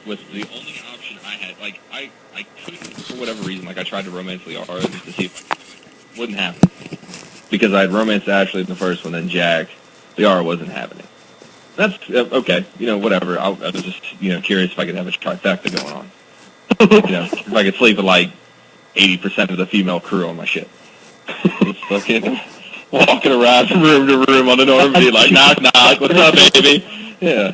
was the only option I had. Like, I couldn't, for whatever reason, like, I tried to romance Liara just to see if it wouldn't happen. Because I had romanced Ashley in the first one, then Jack. Liara wasn't happening. That's, okay, whatever. I was just, curious if I could have a trifecta going on. If I could sleep with, like, 80% of the female crew on my ship. Just fucking walking around from room to room on the Normandy, like, knock, knock, what's up, baby? Yeah.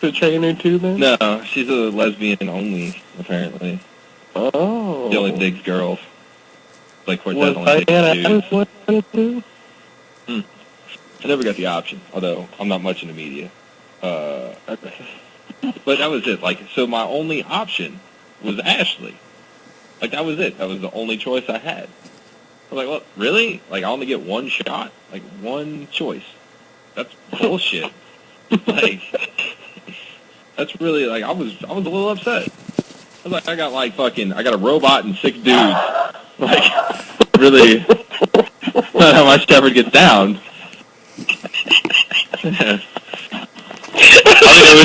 The trainer too, then? No, she's a lesbian only, apparently. Oh. She only digs girls. Like Cortez only digs dudes. I never got the option, although I'm not much into media. But that was it. Like, so my only option was Ashley. Like, that was it. That was the only choice I had. I was like, well, really? Like, I only get one shot? Like, one choice? That's bullshit. Like, that's really, like, I was a little upset. I was like, I got a robot and 6 dudes. Like, really, not how my Shepard gets down. I mean,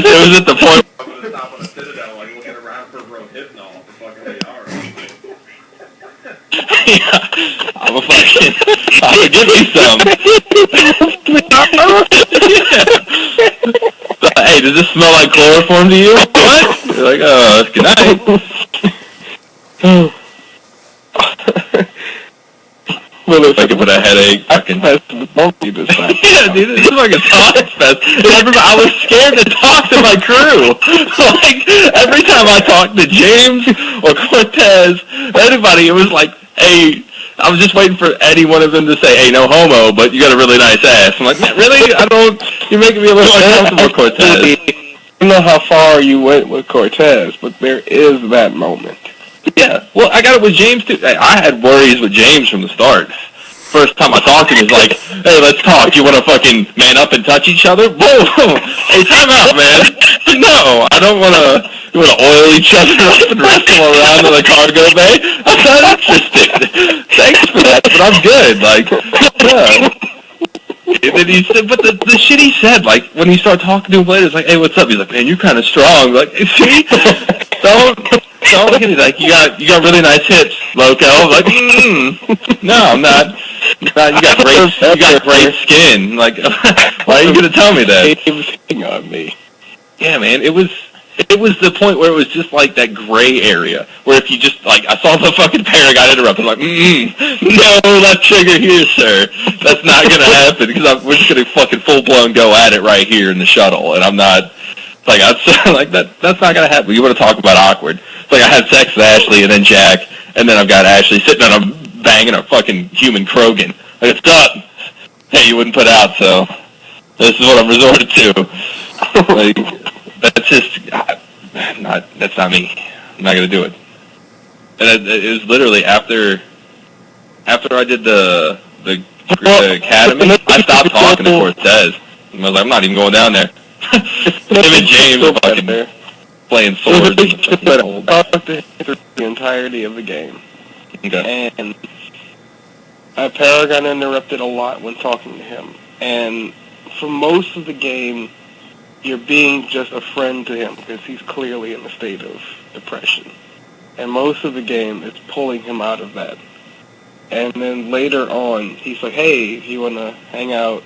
it was at the point. I'm gonna stop on a Citadel, like, looking around for Rohypnol for fucking Liara. Yeah, I'm a fucking, give me some. So, hey, does this smell like chloroform to you? What? You're like, good night. Well, if I could put a headache, fucking monkey this time. Yeah, dude, this is like a talk fest. And I was scared to talk to my crew. Like, every time I talked to James or Cortez, anybody, it was like, hey, I was just waiting for any one of them to say, hey, no homo, but you got a really nice ass. I'm like, man, really? You're making me a little uncomfortable, Cortez. I don't know how far you went with Cortez, but there is that moment. Yeah, well, I got it with James, too. I had worries with James from the start. First time I talked to him, he was like, hey, let's talk. You want to fucking man up and touch each other? Whoa, hey, time out, man. No, I don't want to. You want to oil each other up and wrestle around in the cargo bay? I'm not interested. Thanks for that, but I'm good. Like, yeah. And then he said, but the shit he said, like, when he started talking to him later, it's like, hey, what's up? He's like, man, you're kind of strong. Like, see? Don't look at me like, you got really nice hips, Loco. I'm like, no, I'm not. You got great skin. Like, why are you gonna tell me that? He was hitting on me. Yeah, man, it was the point where it was just like that gray area where if you just like, I saw the fucking pair, I got interrupted. I'm like, no, left trigger here, sir. That's not gonna happen because we're just gonna fucking full blown go at it right here in the shuttle, and I'm not. Like, that's not gonna happen. You want to talk about awkward? It's like I had sex with Ashley and then Jack, and then I've got Ashley sitting on a banging a fucking human Krogan. Like, it's up. Hey, you wouldn't put out, so this is what I'm resorted to. Like, that's just that's not me. I'm not gonna do it. And it was literally after I did the academy, I stopped talking to Cortez. I was like, I'm not even going down there. Him and James were fucking playing swords. The entirety of the game. Okay. And Paragon interrupted a lot when talking to him. And for most of the game, you're being just a friend to him because he's clearly in a state of depression. And most of the game is pulling him out of that. And then later on, he's like, hey, if you want to hang out,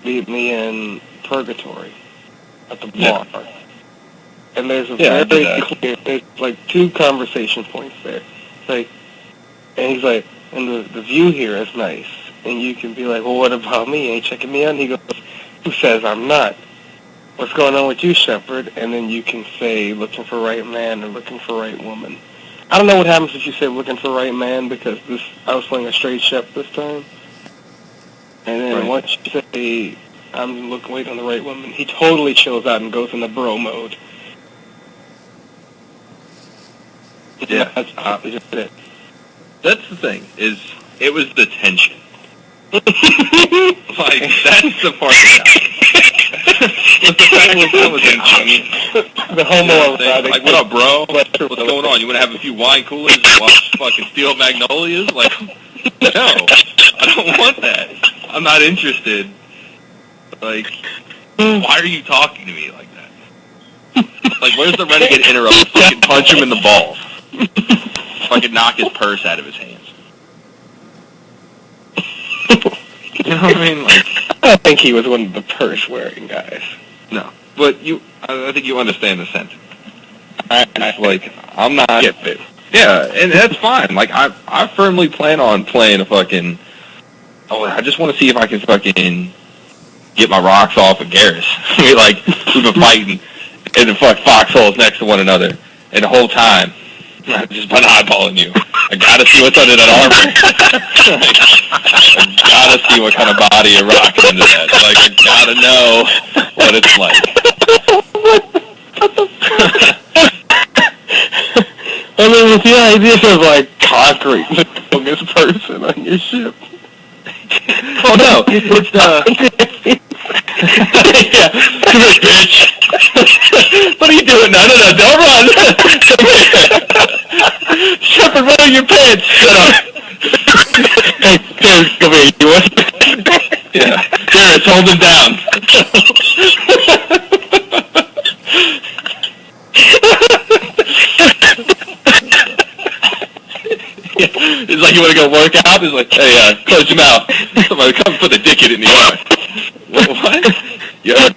meet me in Purgatory at the bar. Yeah. And there's a very clear, there's like 2 conversation points there. It's like, and he's like, and the view here is nice. And you can be like, well, what about me? Ain't checking me out? And he goes, who says I'm not? What's going on with you, Shepard? And then you can say, looking for right man or looking for right woman. I don't know what happens if you say looking for right man because I was playing a straight Shep this time. And then once you say, I'm waiting on the right woman, he totally chills out and goes into bro mode. Yeah. That's just it. That's the thing, is it was the tension. Like, that's the part that was the homoerotic. Like, what up, bro? What's going on? You want to have a few wine coolers and watch fucking Steel Magnolias? Like, no, I don't want that. I'm not interested. Like, why are you talking to me like that? Like, where's the renegade interrupt? Fucking punch him in the balls. Fucking knock his purse out of his hands. You know what I mean? Like, I don't think he was one of the purse-wearing guys. no. But I think you understand the sentence. Like, I'm not... get it. Yeah, and that's fine. Like, I firmly plan on playing a fucking... Oh, I just want to see if I can fucking get my rocks off of Garrus. I mean, like, we've been fighting in the foxholes next to one another, and the whole time, I've just been eyeballing you. I gotta see what's under that armor. I gotta see what kind of body you're rocking into that. Like, I gotta know what it's like. I mean, with the idea of, like, conquering the youngest person on your ship. Oh, no. It's, yeah. Come here, bitch. What are you doing? No, don't run. Come here. Shepard, run on your pants. Shut up. Hey, Garrus, come here. You want? Yeah. Garrus, hold him down. It's like you want to go work out. It's like, hey, close your mouth. Somebody come put a dick in the yard. What? Yeah,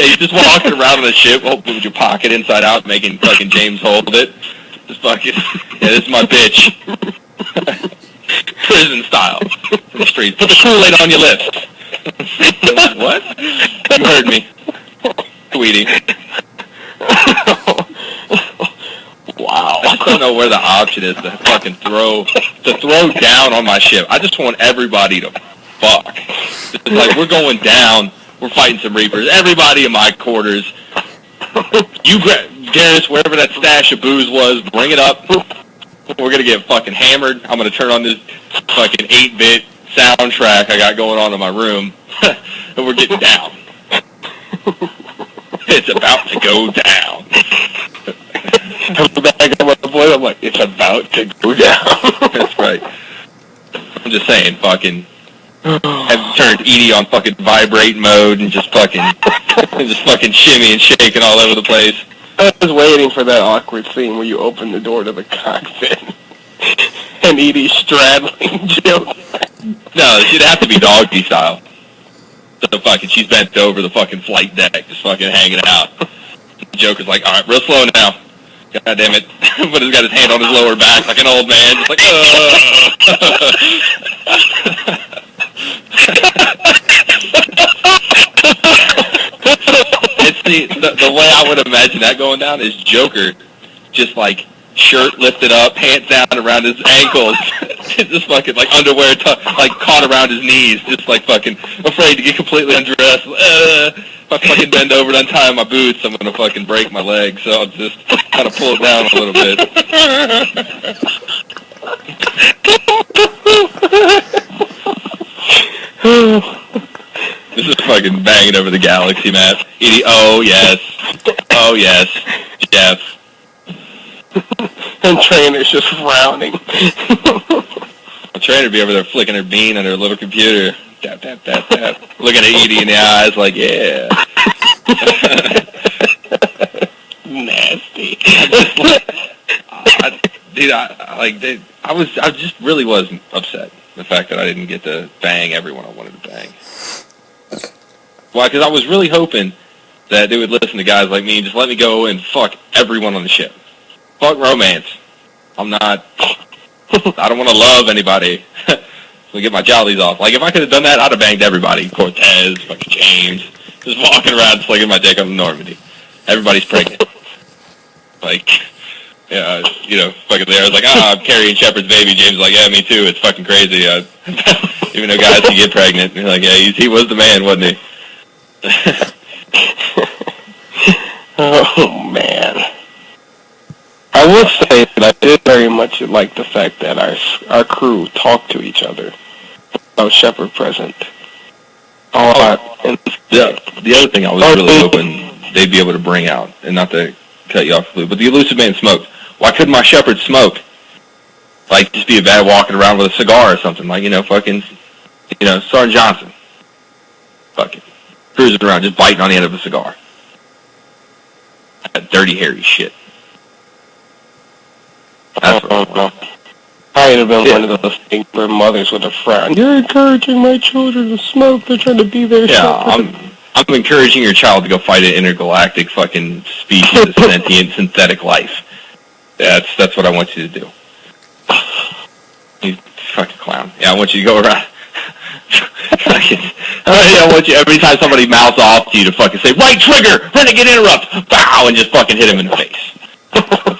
you just walking around on a ship, with your pocket inside out, making fucking James hold it. Just fucking, yeah, this is my bitch. Prison style. From the streets. Put the Kool-Aid on your lips. What? You heard me, sweetie. Wow. I don't know where the option is to fucking throw down on my ship. I just want everybody to fuck. It's like, we're going down, we're fighting some Reapers. Everybody in my quarters, you Garrus, wherever that stash of booze was, bring it up. We're gonna get fucking hammered. I'm gonna turn on this fucking 8-bit soundtrack I got going on in my room, and we're getting down. It's about to go down. I'm back on my boy. I'm like, it's about to go down. That's right. I'm just saying, fucking, have turned Edie on fucking vibrate mode and just fucking shimmy and shaking all over the place. I was waiting for that awkward scene where you open the door to the cockpit and Edie's straddling Jill. No, she'd have to be doggy style. So fucking, she's bent over the fucking flight deck, just fucking hanging out. The Joker's like, all right, real slow now. God damn it. But he's got his hand on his lower back like an old man, just like, It's the way I would imagine that going down is Joker, just like shirt lifted up, pants down around his ankles, just fucking like underwear like caught around his knees, just like fucking afraid to get completely undressed. If I fucking bend over and untie my boots, I'm gonna fucking break my leg, so I'll just kind of pull it down a little bit. This is fucking banging over the galaxy map. Edie, oh yes, Jeff. And Trainer's just frowning. The Trainer be over there flicking her bean on her little computer. Tap, tap, tap, tap. Looking at Edie in the eyes like, yeah. Nasty. I just really was upset. The fact that I didn't get to bang everyone I wanted to bang. Why? Because I was really hoping that they would listen to guys like me and just let me go and fuck everyone on the ship. Fuck romance. I don't want to love anybody. So get my jollies off. Like, if I could have done that, I'd have banged everybody. Cortez, fucking James. Just walking around slinging my dick up in Normandy. Everybody's pregnant. Like, yeah, fucking there. I was like, I'm carrying Shepard's baby. James was like, yeah, me too. It's fucking crazy. Even though guys can get pregnant. And you're like, yeah, he was the man, wasn't he? Oh, man. I would say that I did very much like the fact that our crew talked to each other without Shepard present. The other thing I was really hoping they'd be able to bring out, and not to cut you off, but the Elusive Man smoked. Why couldn't my Shepard smoke? Like, just be a bad walking around with a cigar or something. Like, Sergeant Johnson. Fucking cruising around, just biting on the end of a cigar. dirty, hairy shit. That's what I want. I'd have been one of those things where mothers would have frowned. You're encouraging my children to smoke. They're trying to be there. Yeah, I'm encouraging your child to go fight an intergalactic fucking species of sentient synthetic life. That's what I want you to do. You fucking clown. Yeah, I want you to go around. I want you, every time somebody mouths off to you, to fucking say, right trigger, renegade interrupt, bow, and just fucking hit him in the face.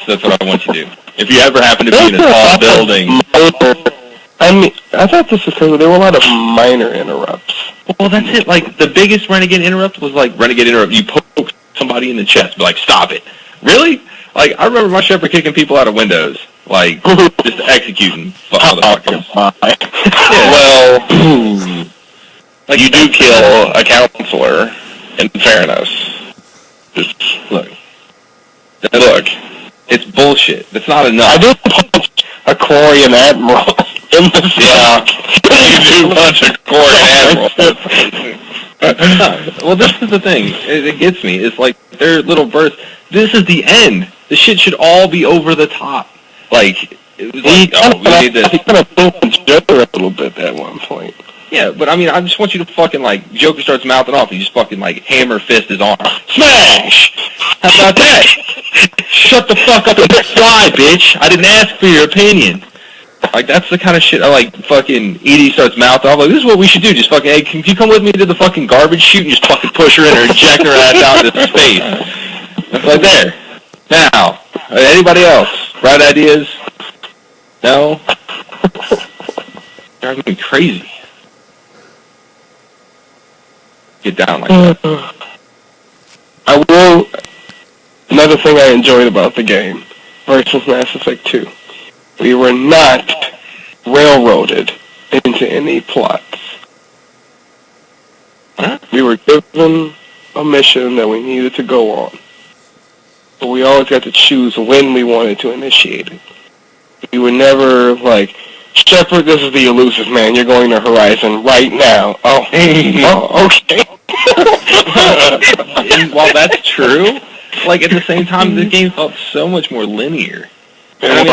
That's what I want you to do. If you ever happen to be in a tall building. I mean, I thought this was because there were a lot of minor interrupts. Well, that's it. Like, the biggest renegade interrupt was like, renegade interrupt, you poke somebody in the chest, be like, stop it. Really? Like, I remember my Shepherd kicking people out of windows. Like, just executing motherfuckers. Yeah. Well, like, you do kill a counselor, in fairness. Just, look, it's bullshit. That's not enough. I did punch a Quarian admiral in the face. You do punch a Quarian admiral. Well, this is the thing. It gets me. It's like, their little bursts. This is the end. This shit should all be over the top. Like, it was like, we need this. He kind of pulled Joker a little bit at one point. Yeah, but I mean, I just want you to fucking, like, Joker starts mouthing off, and you just fucking, like, hammer fist his arm. Smash! How about that? Shut the fuck up and fly, bitch! I didn't ask for your opinion. Like, that's the kind of shit I like. Fucking Edie starts mouthing off, like, this is what we should do. Just fucking, hey, can you come with me to the fucking garbage chute and just fucking push her in or eject her ass out into space? It's like, there. Now, anybody else? Bright ideas? No? Drives me crazy. Get down like that. I will. Another thing I enjoyed about the game versus Mass Effect 2, we were not railroaded into any plots. Huh? We were given a mission that we needed to go on, but we always got to choose when we wanted to initiate it. We were never like, Shepard, this is the elusive man. You're going to Horizon right now. Oh, okay. And while that's true, like, at the same time, the game felt so much more linear. And I mean,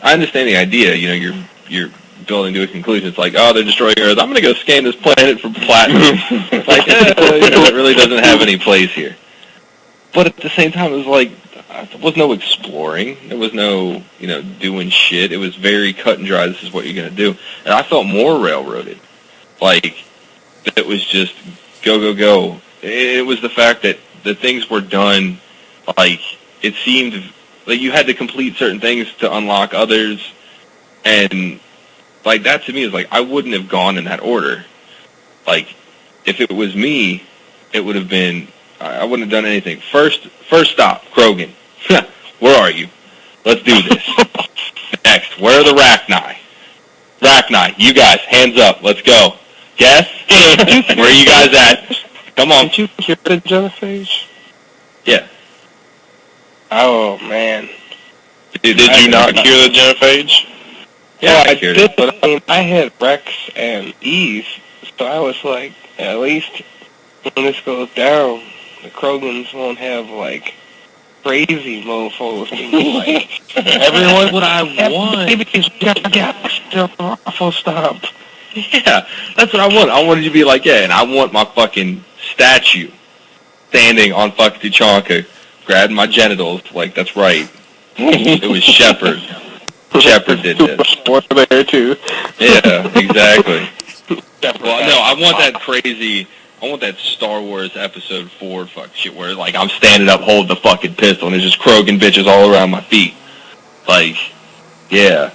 I understand the idea. You know, you're building to a conclusion. It's like, oh, they're destroying Earth. I'm gonna go scan this planet for platinum. It's like, you know, it really doesn't have any place here. But at the same time, it was like, there was no exploring. There was no, you know, doing shit. It was very cut and dry. This is what you're gonna do. And I felt more railroaded. Like, it was just go, go, go. It was the fact that the things were done, like, it seemed like you had to complete certain things to unlock others, and, like, that to me is like, I wouldn't have gone in that order. Like, if it was me, it would have been, I wouldn't have done anything. First stop, Krogan. Where are you? Let's do this. Next, where are the Rachni? Rachni, you guys, hands up, let's go. Guess? Where are you guys at? Come on. Did you hear the genophage? Yeah. Oh, man. Did you not hear the genophage? Yeah, I I heard did, it. but I mean, I had Rex and Eve, so I was like, at least when this goes down, the Krogans won't have, like, crazy mofos being like, everyone, what I want. babies, awful stop. Yeah, that's what I want. I wanted you to be like, yeah, and I want my fucking statue standing on fucking Tuchanka, grabbing my genitals, like, that's right. It was Shepard. Shepard did this. We're there, too. Yeah, exactly. Well, no, I want that crazy, I want that Star Wars Episode 4 fuck shit where, like, I'm standing up holding the fucking pistol and there's just Krogan bitches all around my feet. Like, yeah,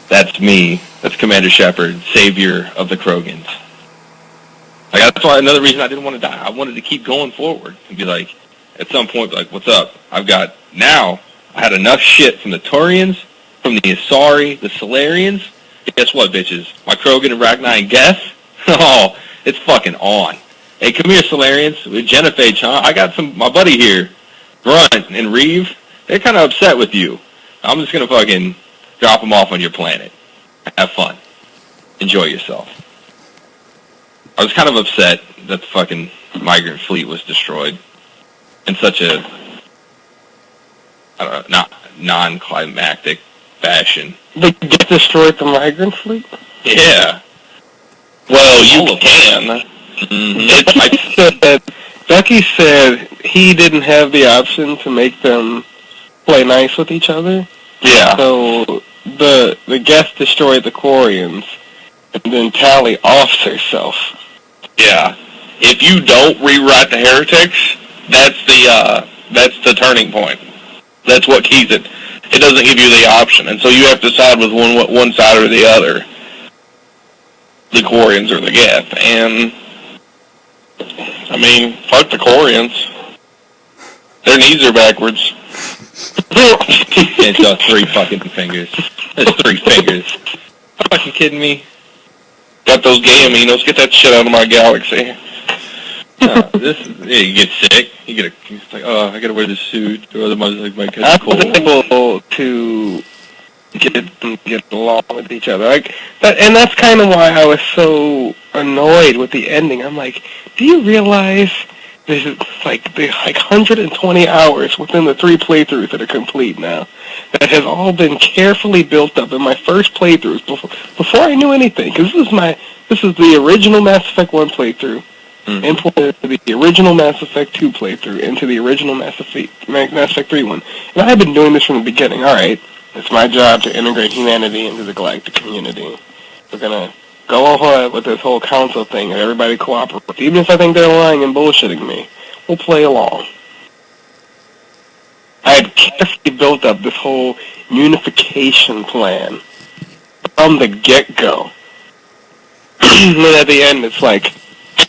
that's me. That's Commander Shepard, savior of the Krogans. Like, that's why another reason I didn't want to die. I wanted to keep going forward and be like, at some point, like, what's up? I had enough shit from the Turians, from the Asari, the Solarians. Guess what, bitches? My Krogan and Rachni, guess? Oh, it's fucking on. Hey, come here, Solarians. With Genophage, huh? I got my buddy here, Grunt and Reeve. They're kind of upset with you. I'm just going to fucking drop them off on your planet. Have fun. Enjoy yourself. I was kind of upset that the fucking migrant fleet was destroyed in such a non-climactic fashion. They just destroyed the migrant fleet? Yeah. Well, you can. Becky said he didn't have the option to make them play nice with each other. Yeah. So the guest destroyed the Quarians, and then Tally offs herself. Yeah. If you don't rewrite the heretics, that's the turning point. That's what keys it. It doesn't give you the option, and so you have to side with one side or the other. The Quarians or the Geth, and I mean, fuck the Quarians. Their knees are backwards. It's just 3 fucking fingers. That's 3 fingers. Are you fucking kidding me? Got those gay aminos. Get that shit out of my galaxy. You get sick. It's like, oh, I gotta wear this suit, or otherwise like my catch cold. I was able to get along with each other. And that's kind of why I was so annoyed with the ending. I'm like, do you realize there's like 120 hours within the 3 playthroughs that are complete now that has all been carefully built up in my first playthroughs before I knew anything, because this is the original Mass Effect 1 playthrough. Imported the original Mass Effect 2 playthrough into the original Mass Effect 3 one. And I have been doing this from the beginning. Alright, it's my job to integrate humanity into the galactic community. We're gonna go ahead with this whole council thing and everybody cooperate. Even if I think they're lying and bullshitting me, we'll play along. I had carefully built up this whole unification plan from the get-go. And at the end, it's like,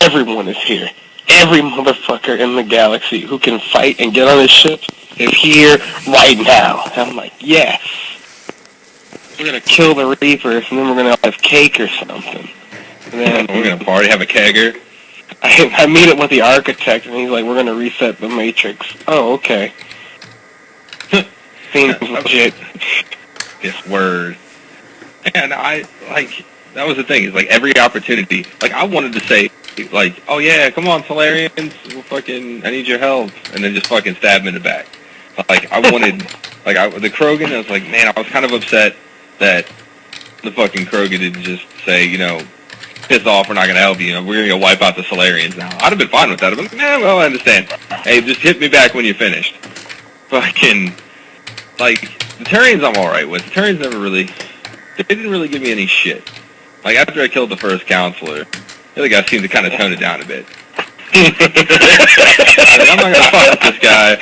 everyone is here. Every motherfucker in the galaxy who can fight and get on his ship is here right now. And I'm like, yes. We're going to kill the Reapers, and then we're going to have cake or something. And then we're going to party, have a kegger. I meet it with the architect, and he's like, we're going to reset the Matrix. Oh, okay. Seems legit. Yes, word. And that was the thing, is like every opportunity, like I wanted to say, like, oh yeah, come on, Solarians, I need your help, and then just fucking stab him in the back. Like, I wanted, the Krogan, I was like, man, I was kind of upset that the fucking Krogan didn't just say, piss off, we're not going to help you, we're going to go wipe out the Solarians now. I'd have been fine with that. I'd have been like, well, I understand. Hey, just hit me back when you're finished. Fucking, the Turians I'm alright with. The Turians they didn't really give me any shit. Like, after I killed the first counselor, the other guy seemed to kind of tone it down a bit. I'm not going to fuck with this guy.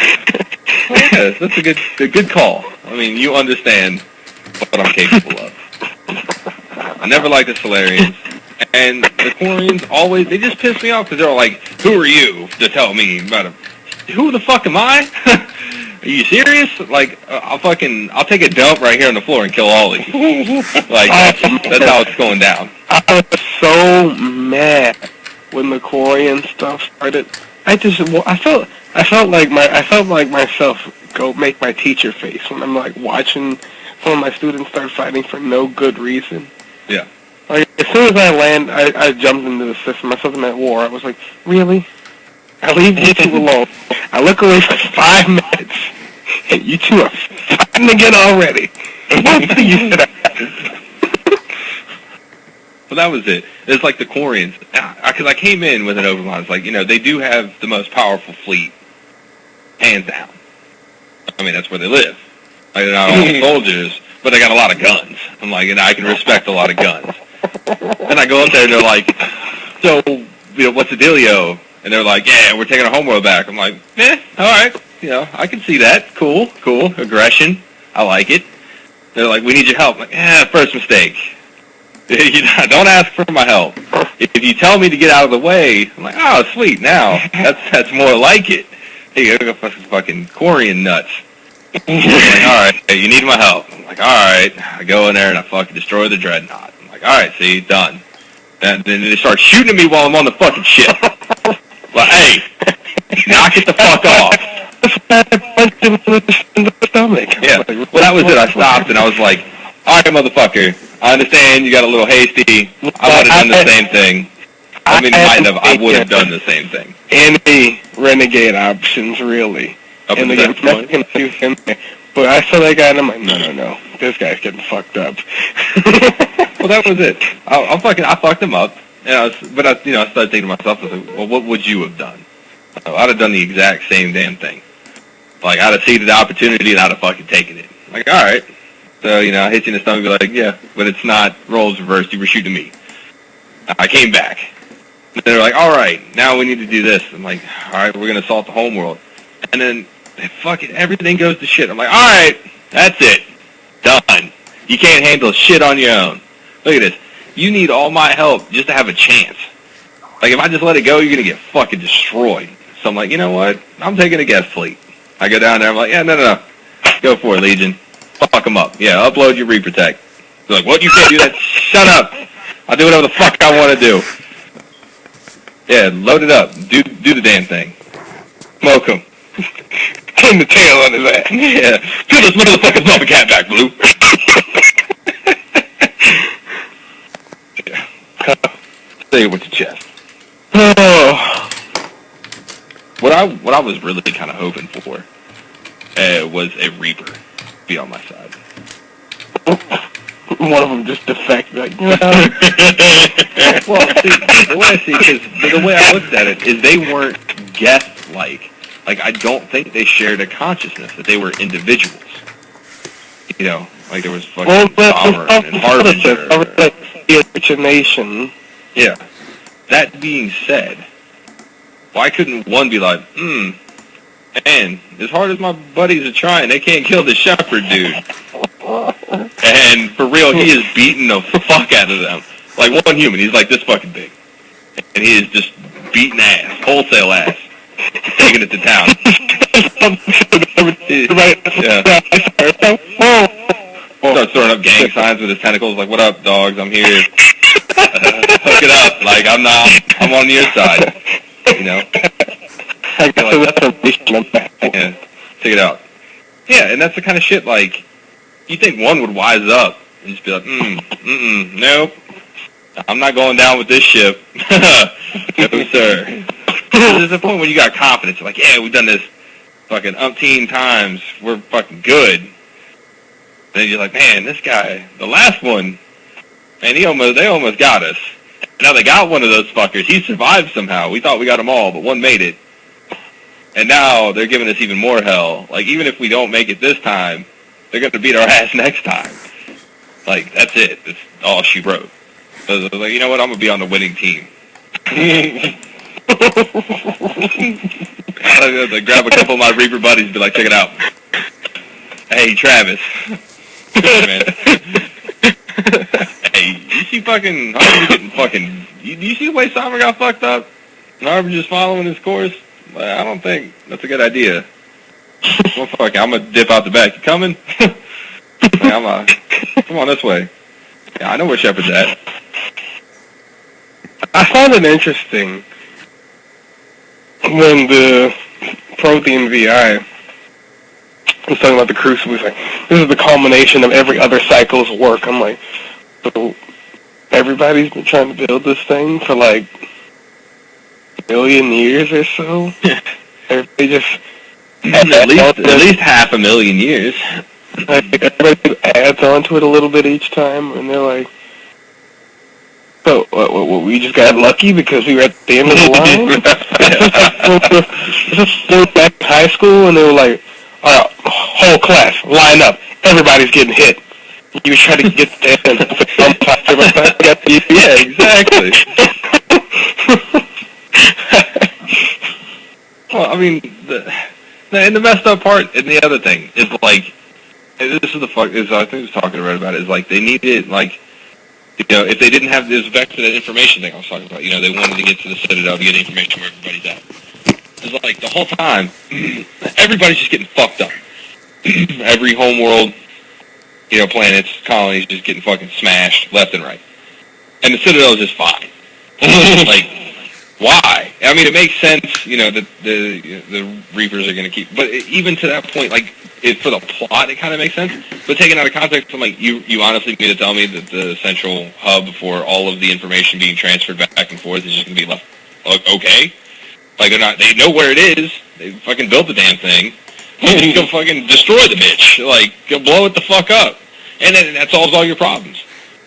Well, yeah, that's a good call. I mean, you understand what I'm capable of. I never liked the Solarians. And the Quarians they just piss me off because they're all like, who are you to tell me about him? Who the fuck am I? Are you serious? Like, I'll take a dump right here on the floor and kill all of you. Like, that's how it's going down. I was so mad when the Quarian stuff started. I felt like myself go make my teacher face when I'm like watching some of my students start fighting for no good reason. Yeah. Like, as soon as I jumped into the system. I saw them at war. I was like, really? I leave you two alone. I look away for 5 minutes, and you two are fighting again already. You should have. Well, that was it. It's like the Quarians. Because I came in with an overline. It's like, they do have the most powerful fleet, hands down. I mean, that's where they live. Like, they're not all soldiers, but they got a lot of guns. I'm like, I can respect a lot of guns. And I go up there, and they're like, so, what's the dealio? And they're like, yeah, we're taking our homeworld back. I'm like, alright. I can see that. Cool. Aggression. I like it. They're like, we need your help. I'm like, first mistake. Don't ask for my help. If you tell me to get out of the way, I'm like, oh, sweet, now. That's more like it. Hey, you gotta go fucking Quarian nuts. I'm like, alright, you need my help. I'm like, alright. I go in there and I fucking destroy the Dreadnought. I'm like, alright, see, done. And then they start shooting at me while I'm on the fucking ship. Like, hey, knock it the fuck off. Yeah, well, that was it. I stopped and I was like, alright, motherfucker, I understand you got a little hasty. I would have done the same thing. I mean, I would have done the same thing. Any renegade options, really. Up and in the But I saw that guy, and I'm like, no, this guy's getting fucked up. Well, that was it. I fucked him up. And I started thinking to myself, I was like, well, what would you have done? I'd have done the exact same damn thing. Like, I'd have seized the opportunity and I'd have fucking taken it. Like, all right. So, I hit you in the stomach and be like, yeah, but it's not roles reversed. You were shooting me. I came back. And they're like, all right, now we need to do this. I'm like, all right, we're going to assault the homeworld. And then, fucking everything goes to shit. I'm like, all right, that's it. Done. You can't handle shit on your own. Look at this. You need all my help just to have a chance. Like, if I just let it go, you're going to get fucking destroyed. So I'm like, you know what? I'm taking a guest fleet. I go down there, I'm like, yeah, no. Go for it, Legion. Fuck them up. Yeah, upload your reprotect. They're like, what? You can't do that? Shut up. I'll do whatever the fuck I want to do. Yeah, load it up. Do the damn thing. Smoke him. Turn the tail on his ass. Yeah. Peel this motherfucker's muffin cat back, Blue. Yeah. Say it with your chest. Oh. What I was really kind of hoping for was a Reaper be on my side. One of them just defect, like, Well, see, the way I looked at it is they weren't guest-like. Like, I don't think they shared a consciousness, that they were individuals. Like there was fucking Bomber and Harbinger. It's a nation. Yeah. That being said, why couldn't one be like, man, as hard as my buddies are trying, they can't kill the shepherd dude. And for real, he is beating the fuck out of them. Like one human, he's like this fucking big. And he is just beating ass, wholesale ass. Taking it to town. Starts throwing up gang signs with his tentacles, like, what up, dogs, I'm here. Hook it up, like, I'm on your side. Yeah, take it out. Yeah, and that's the kind of shit, like, you think one would wise up and just be like, nope, I'm not going down with this ship. No, sir. There's a point when you got confidence. You're like, yeah, we've done this fucking umpteen times. We're fucking good. Then you're like, man, this guy, the last one, man, they almost got us. Now they got one of those fuckers. He survived somehow. We thought we got them all, but one made it. And now they're giving us even more hell. Like, even if we don't make it this time, they're going to beat our ass next time. Like, that's it. That's all she wrote. So I was like, you know what? I'm going to be on the winning team. I'd grab a couple of my Reaper buddies and be like, check it out. Hey, Travis. Man. Hey, you see fucking Harvey getting fucking... You see the way Summer got fucked up? And Harvey just following his course? I don't think that's a good idea. Well, fuck, I'm going to dip out the back. You coming? Come on this way. Yeah, I know where Shepard's at. I found it interesting when the Prothean VI was talking about the Crucible. He's like, this is the culmination of every other cycle's work. I'm like, so everybody's been trying to build this thing for like a million years or so? Everybody just... at least 500,000 years. Like, everybody adds on to it a little bit each time, and they're like, so, we just got lucky because we were at the end of the line? This is back to high school, and they were like, all right, whole class, line up. Everybody's getting hit. You try to get there, and yeah, exactly. Well, I mean, and the messed up part, and the other thing, is like, this is the fuck, I think I was talking about it, is like, they needed, like, if they didn't have this back to that information thing I was talking about, they wanted to get to the Citadel to get information where everybody's at. It's like, the whole time, everybody's just getting fucked up. Every homeworld, planets, colonies just getting fucking smashed left and right. And the Citadel is just fine. Like, why? I mean, it makes sense, that the Reapers are going to keep... But even to that point, like, for the plot, it kind of makes sense. But taken out of context, I'm like, you honestly mean to tell me that the central hub for all of the information being transferred back and forth is just going to be left okay? Like, they know where it is. They fucking built the damn thing. Just go fucking destroy the bitch. Like, go blow it the fuck up. And then that solves all your problems.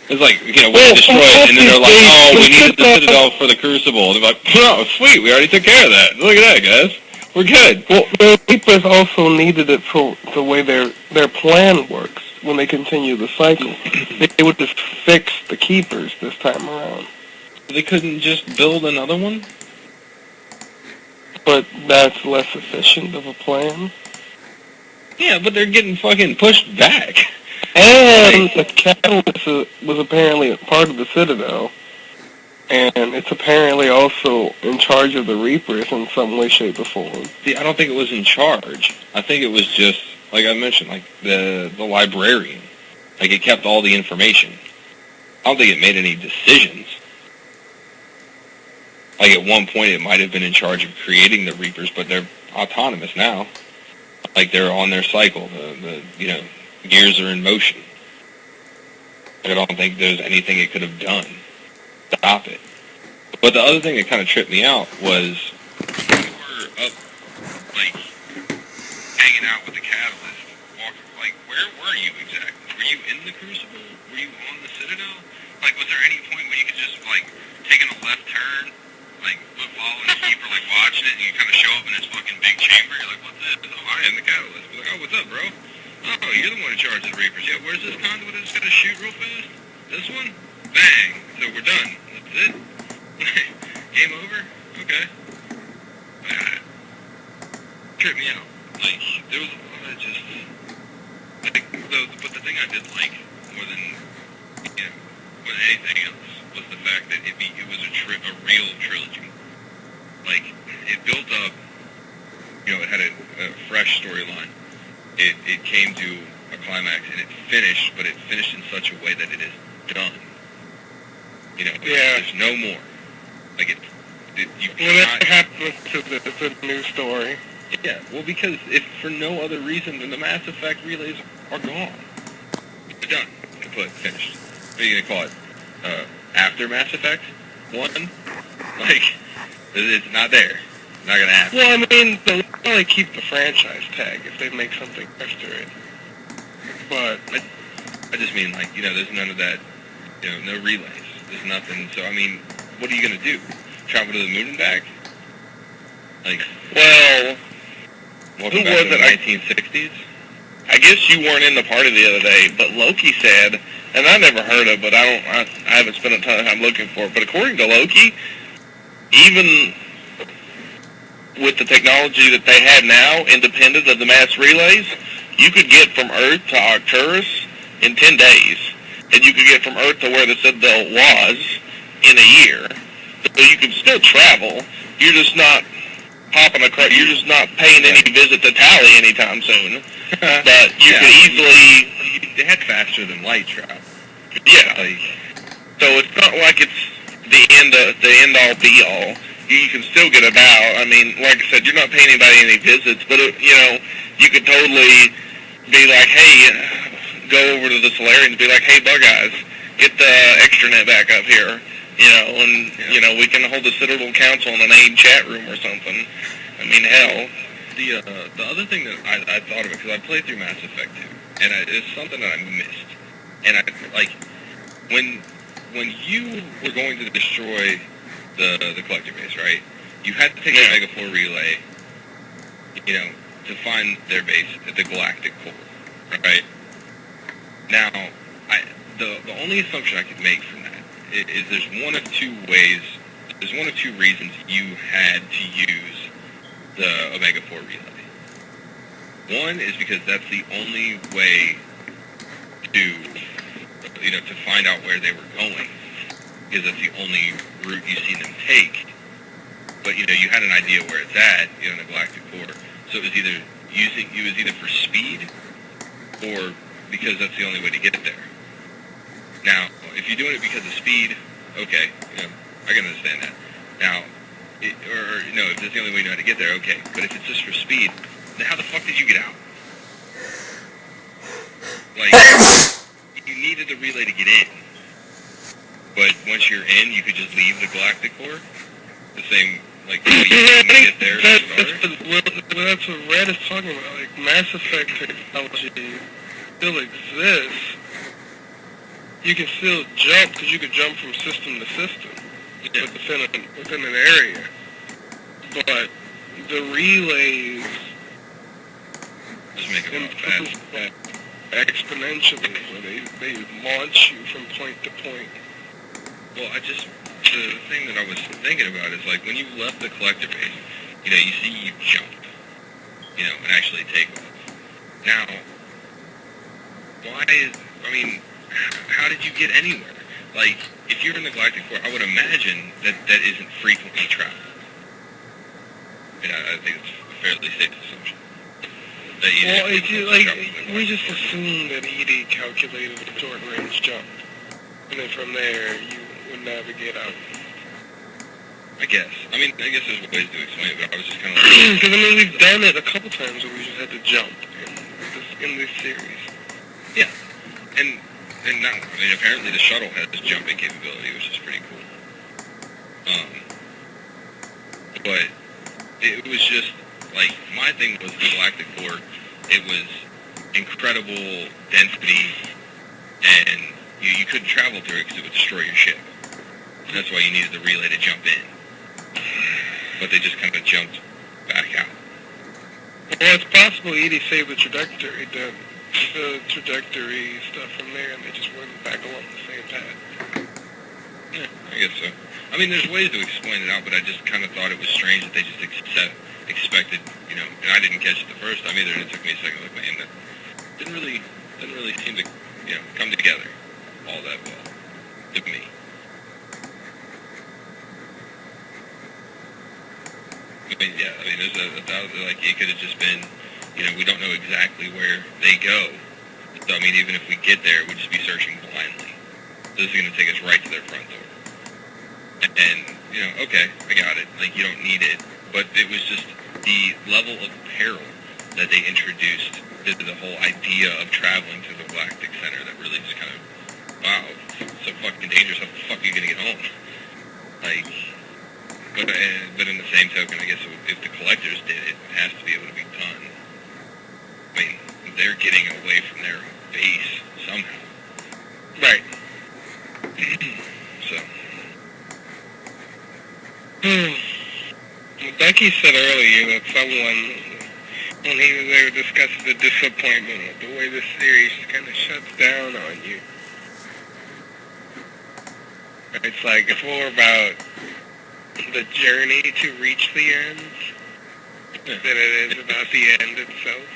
It's like, we destroy it, and then they're like, oh, we needed the Citadel for the Crucible. And they're like, oh, sweet, we already took care of that. Look at that, guys. We're good. Well, the Reapers also needed it for the way their plan works when they continue the cycle. They would just fix the Keepers this time around. They couldn't just build another one? But that's less efficient of a plan. Yeah, but they're getting fucking pushed back. And the Catalyst was apparently a part of the Citadel. And it's apparently also in charge of the Reapers in some way, shape, or form. See, I don't think it was in charge. I think it was just, like I mentioned, like the librarian. Like, it kept all the information. I don't think it made any decisions. Like, at one point, it might have been in charge of creating the Reapers, but they're autonomous now. Like, they're on their cycle. The gears are in motion. I don't think there's anything it could have done to stop it. But the other thing that kind of tripped me out was we were up, like, hanging out with the Catalyst, walking, like, where were you exactly? Were you in the Crucible? Were you on the Citadel? Like, was there any point where you could just, like, taking a left turn, like, following the Keeper, like, watching it, and you kind of show up in this fucking big chamber, you're like, what's this? Oh, I am the Catalyst. We're like, oh, what's up, bro? Oh, you're the one in charge of the Reapers. Yeah, where's this conduit that's gonna shoot real fast? This one? Bang. So we're done. That's it? Game over? Okay. Tripped me out. Like, there was a lot of just... Like, but the thing I did like more than, more than anything else was the fact that it was a real trilogy. Like, it built up, it had a fresh storyline. It came to a climax, and it finished, but it finished in such a way that it is done. There's no more. Like, you cannot... What happens to the new story? Yeah, well, because if for no other reason than the Mass Effect relays are gone. They're done. Finished. What are you going to call it? After Mass Effect 1? Like, it's not there. Not going to happen. Well, I mean, they'll probably keep the franchise tag if they make something after it. But... I just mean, like, there's none of that, no relays. There's nothing. So, I mean, what are you going to do? Travel to the moon and back? Like, well, welcome who back was to the it? 1960s? I guess you weren't in the party the other day, but Loki said, and I never heard of, but I haven't spent a ton of time looking for it. But according to Loki, even with the technology that they have now, independent of the mass relays, you could get from Earth to Arcturus in 10 days, and you could get from Earth to where the Citadel was in a year. So you can still travel. You're just not you're just not paying any visit to Tally anytime soon. But you could easily... They had faster than light travel. Yeah. Like, so it's not like it's the end all be all. You can still get about. I mean, like I said, you're not paying anybody any visits, but you could totally be like, hey, go over to the Solarians and be like, hey, bug guys, get the extranet back up here. And we can hold a Citadel Council in an AIM chat room or something. I mean, hell. The other thing that I thought of it, because I played through Mass Effect 2, and it's something that I missed. And when you were going to destroy the collector base, right? You had to take a Megafor relay, to find their base at the Galactic Core, right? Now, the only assumption I could make from that is there's one of two reasons you had to use the Omega-4 relay. One is because that's the only way to find out where they were going, because that's the only route you see them take. But you had an idea where it's at, in the Galactic Core. So it was either for speed or because that's the only way to get there. Now, if you're doing it because of speed, okay, I can understand that. Now, if that's the only way you know how to get there, okay. But if it's just for speed, then how the fuck did you get out? Like, you needed the relay to get in. But once you're in, you could just leave the Galactic Core. The same like, what do you get there to start? That's what Red is talking about. Like, Mass Effect technology still exists. You can still jump, because you can jump from system to system within an area. But the relays Just make it fast. improve exponentially, where they launch you from point to point. Well, the thing that I was thinking about is, like, when you left the collector base, you see you jump, and actually take off. Now, how did you get anywhere? Like, if you're in the Galactic Core, I would imagine that isn't frequently traveled. I think it's a fairly safe assumption. We just assumed that ED calculated a short-range jump, and then from there you would navigate out. I guess there's ways to explain it, but I was just kind of like... Because, we've done it a couple times where we just had to jump in this series. Yeah. And now, apparently the shuttle has this jumping capability, which is pretty cool. But it was just, like, my thing was the Galactic Core. It was incredible density, and you couldn't travel through it because it would destroy your ship. And that's why you needed the relay to jump in. But they just kind of jumped back out. Well, it's possible Edie saved the trajectory stuff from there, and they just went back along the same path. Yeah, I guess so. There's ways to explain it out, but I just kind of thought it was strange that they just expected, and I didn't catch it the first time either, and it took me a second to look, man, that didn't really seem to, come together all that well, to me. There's like, it could have just been, we don't know exactly where they go. So, even if we get there, we'd just be searching blindly. So this is going to take us right to their front door. And okay, I got it. Like, you don't need it. But it was just the level of peril that they introduced to the whole idea of traveling to the Galactic Center that really just kind of, wow, it's so fucking dangerous. How the fuck are you going to get home? Like... But in the same token, I guess if the collectors did it, it has to be able to be done. They're getting away from their base somehow. Right. So. Becky said earlier that someone, when they were discussing the disappointment with the way the series kind of shuts down on you. It's like, it's more about the journey to reach the end than it is about the end itself.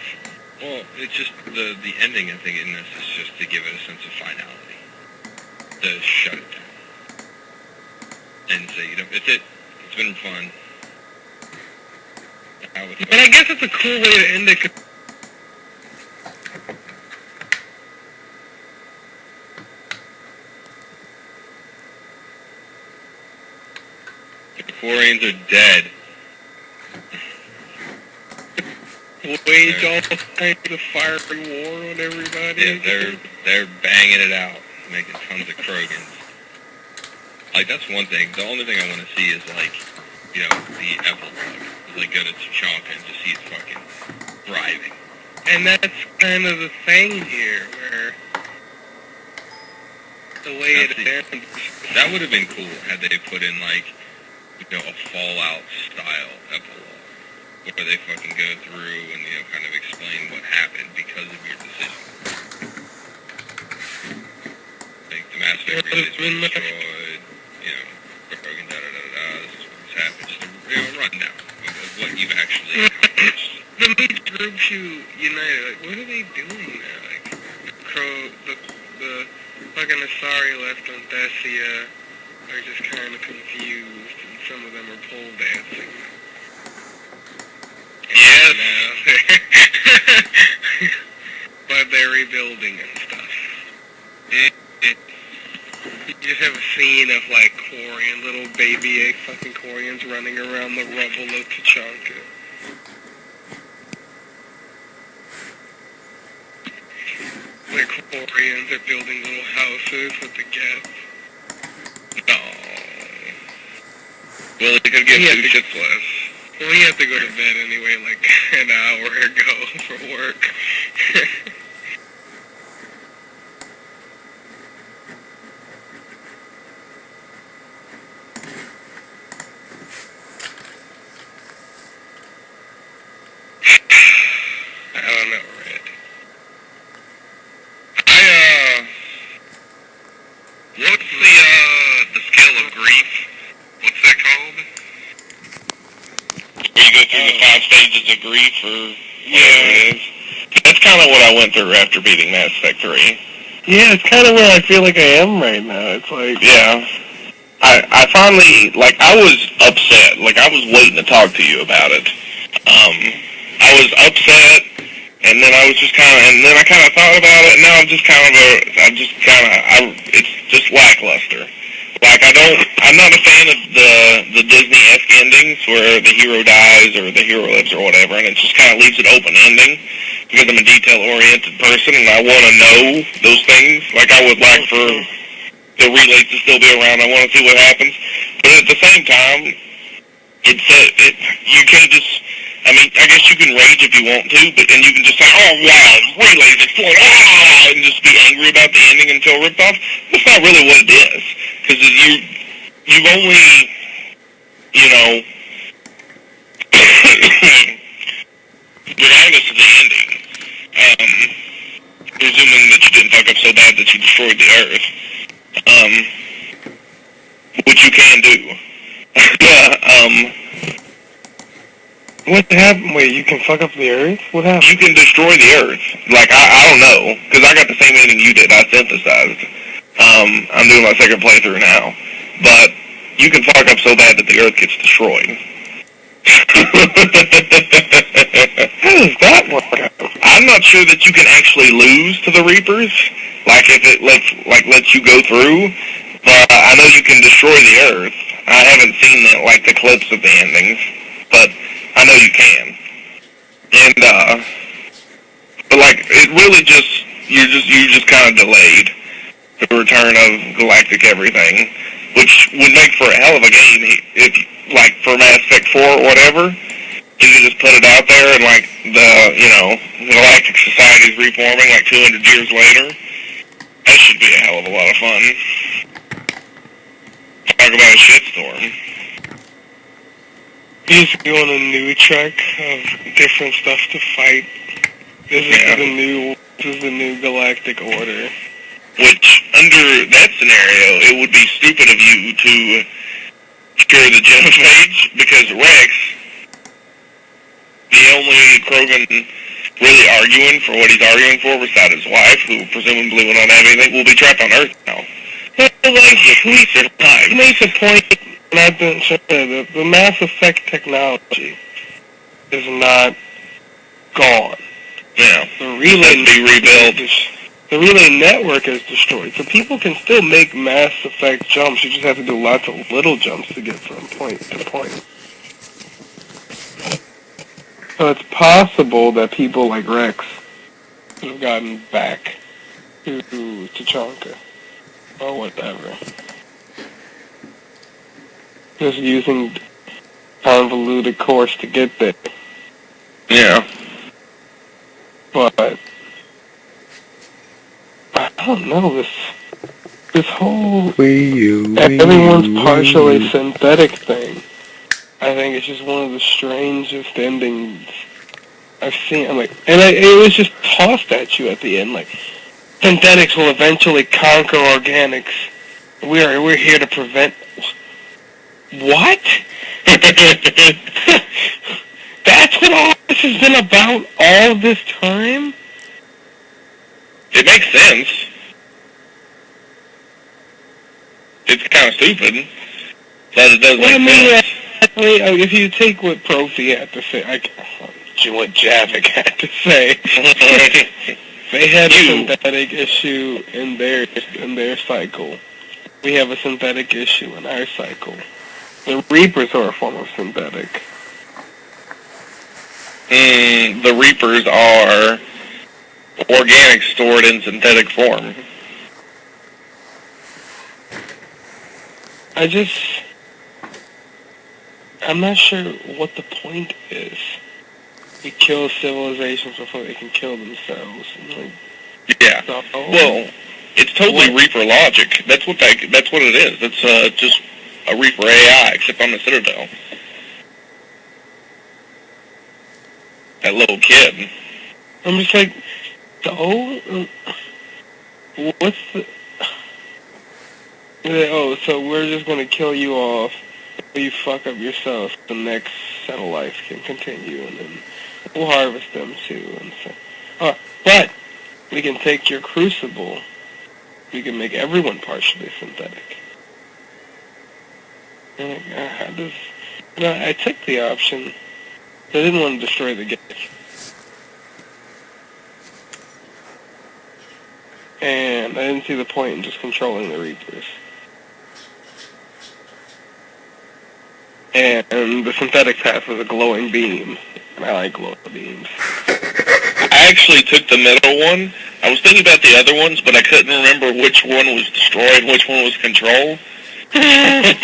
Well, it's just the ending, I think, in this is just to give it a sense of finality. To shut it down. And say, it's it. It's been fun. But I guess it's a cool way to end it. The Quarians are dead. Wage all kinds of fiery war on everybody. Yeah, they're banging it out, making tons of Krogans. Like, that's one thing. The only thing I want to see is, like, the epilogue. Like, go to Tuchanka and just see it fucking thriving. And that's kind of the thing here, where the way it ends. That would have been cool had they put in, like, a Fallout-style epilogue, where they fucking go through and, kind of explain what happened because of your decision. Like, the Mass Effect relays were destroyed, Krogan, da-da-da-da-da, this is what's happened. Just a rundown of what you've actually accomplished. The lead groups you united, like, what are they doing now? Like, the fucking Asari left on Thessia are just kind of confused, and some of them are pole dancing. Yes! But they're rebuilding and stuff. You just have a scene of, like, little baby fucking Quarians running around the rubble of Tuchanka. The Quarians are building little houses with the Geth. No. Well, he could get He had 2 to- shifts less. Well, he had to go to bed anyway, like an hour ago for work. I don't know, Red. What's the scale of grief? What's that called? Where you go through the 5 stages of grief, or whatever it is. That's kind of what I went through after beating Mass Effect 3. Yeah, it's kind of where I feel like I am right now. It's like, Yeah. I finally, like, I was upset. Like, I was waiting to talk to you about it. I was upset, and then I was just kind of, and then I kind of thought about it, and now it's just lackluster. Like, I'm not a fan of the Disney-esque endings where the hero dies or the hero lives or whatever, and it just kind of leaves it open-ending because I'm a detail-oriented person, and I want to know those things. Like, I would like for the relays to still be around. I want to see what happens. But at the same time, you can't just, I mean, I guess you can rage if you want to, and you can just say, oh, wow, relays explode, and just be angry about the ending and feel ripped off. That's not really what it is. Because you've only, regardless of the ending, presuming that you didn't fuck up so bad that you destroyed the Earth, which you can do. what happened? Wait, you can fuck up the Earth? What happened? You can destroy the Earth. Like, I don't know, because I got the same ending you did. I synthesized. I'm doing my second playthrough now. But you can fuck up so bad that the Earth gets destroyed. How does that work out? I'm not sure that you can actually lose to the Reapers, like if it lets you go through, but I know you can destroy the Earth. I haven't seen the clips of the endings, but I know you can. And but it really you just kind of delayed the return of galactic everything, which would make for a hell of a game if for Mass Effect 4 or whatever. You could just put it out there and the Galactic Society's reforming 200 years later. That should be a hell of a lot of fun. Talk about a shitstorm. You just go on a new trek of different stuff to fight. This is the new galactic order. Which, under that scenario, it would be stupid of you to share the genophage, because Rex, the only Krogan really arguing for what he's arguing for beside his wife, who presumably will not have anything, will be trapped on Earth now. He makes a point, and I've been sure that the Mass Effect technology is not gone. Yeah. The relay be rebuilt. The relay network is destroyed, so people can still make Mass Effect jumps. You just have to do lots of little jumps to get from point to point. So it's possible that people like Rex could have gotten back to Tuchanka or whatever, just using convoluted course to get there. Yeah. But I don't know, this whole everyone's partially synthetic thing, I think it's just one of the strangest endings I've seen. It was just tossed at you at the end, synthetics will eventually conquer organics. We're here to prevent. What? That's what all this has been about all this time? It makes sense. It's kind of stupid, but it does make sense. If you take what Profi had to say, what Javik had to say, they had a synthetic issue in their cycle. We have a synthetic issue in our cycle. The Reapers are a form of synthetic. The Reapers are organic stored in synthetic form. I'm not sure what the point is. You kill civilizations before they can kill themselves. Like, Yeah. so, Well, it's totally Reaper logic. That's what it is. It's just a Reaper AI, except on the Citadel. That little kid. I'm just like, what's the... so we're just going to kill you off. You fuck up yourself. The next set of life can continue, and then we'll harvest them too. And so, but we can take your crucible. We can make everyone partially synthetic. And like, how does? I took the option. I didn't want to destroy the game. And I didn't see the point in just controlling the Reapers. And the synthetic path was a glowing beam. And I like glowing beams. I actually took the middle one. I was thinking about the other ones, but I couldn't remember which one was destroyed and which one was control. I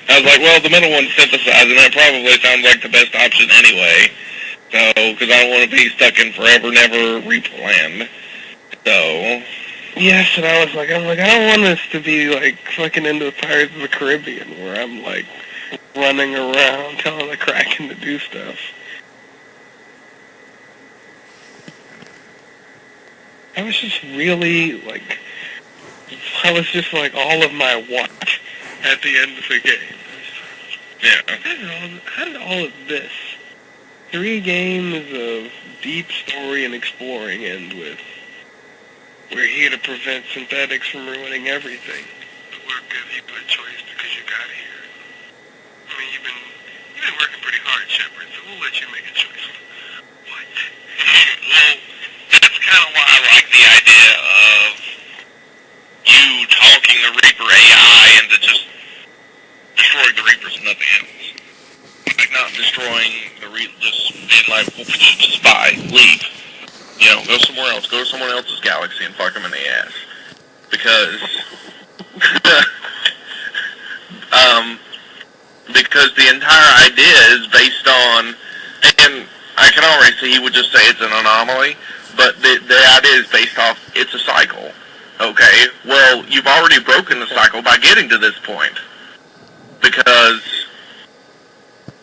was like, well, the middle one's synthesized, and that probably sounds like the best option anyway. So, because I don't want to be stuck in forever, never Reaper land. So... Yes, and I don't want us to be like fucking into the Pirates of the Caribbean, where I'm like running around telling the Kraken to do stuff. I was just all of my what at the end of the game. Yeah. How did all of this 3 games of deep story and exploring end with? We're here to prevent synthetics from ruining everything. But we'll give you a choice because you got here. I mean, you've been working pretty hard, Shepard, so we'll let you make a choice. What? Well, that's kind of why I like the idea of you talking the Reaper AI into just destroying the Reapers and nothing else. Like, not destroying the just being like, well, just bye, leave. You know, go somewhere else. Go to someone else's galaxy and fuck them in the ass. Because, because the entire idea is based on, and I can already see he would just say it's an anomaly, but the idea is based off, it's a cycle. Okay, well, you've already broken the cycle by getting to this point. Because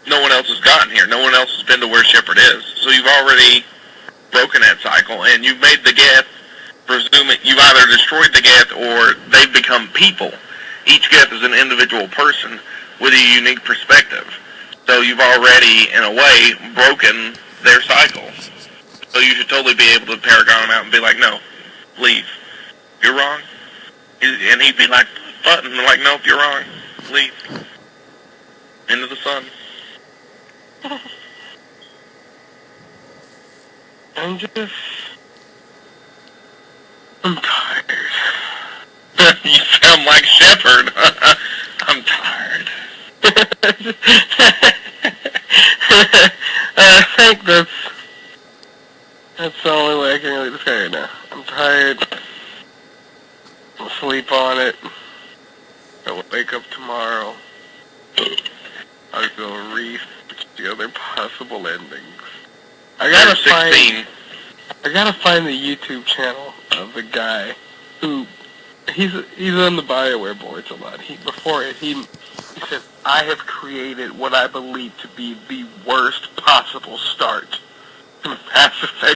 no one else has gotten here. No one else has been to where Shepard is. So you've already broken that cycle, and you've made the Geth, presuming you've either destroyed the Geth or they've become people. Each Geth is an individual person with a unique perspective. So you've already, in a way, broken their cycle. So you should totally be able to paragon them out and be like, no, leave. You're wrong. And he'd be like, button, like, nope, you're wrong. Leave. Into the sun. I'm tired. You sound like Shepard. I'm tired. I think that's the only way I can really describe it now. I'm tired. I'll sleep on it. I'll wake up tomorrow. I'll go read the other possible endings. I gotta find the YouTube channel of the guy who he's on the BioWare boards a lot. He said, I have created what I believe to be the worst possible start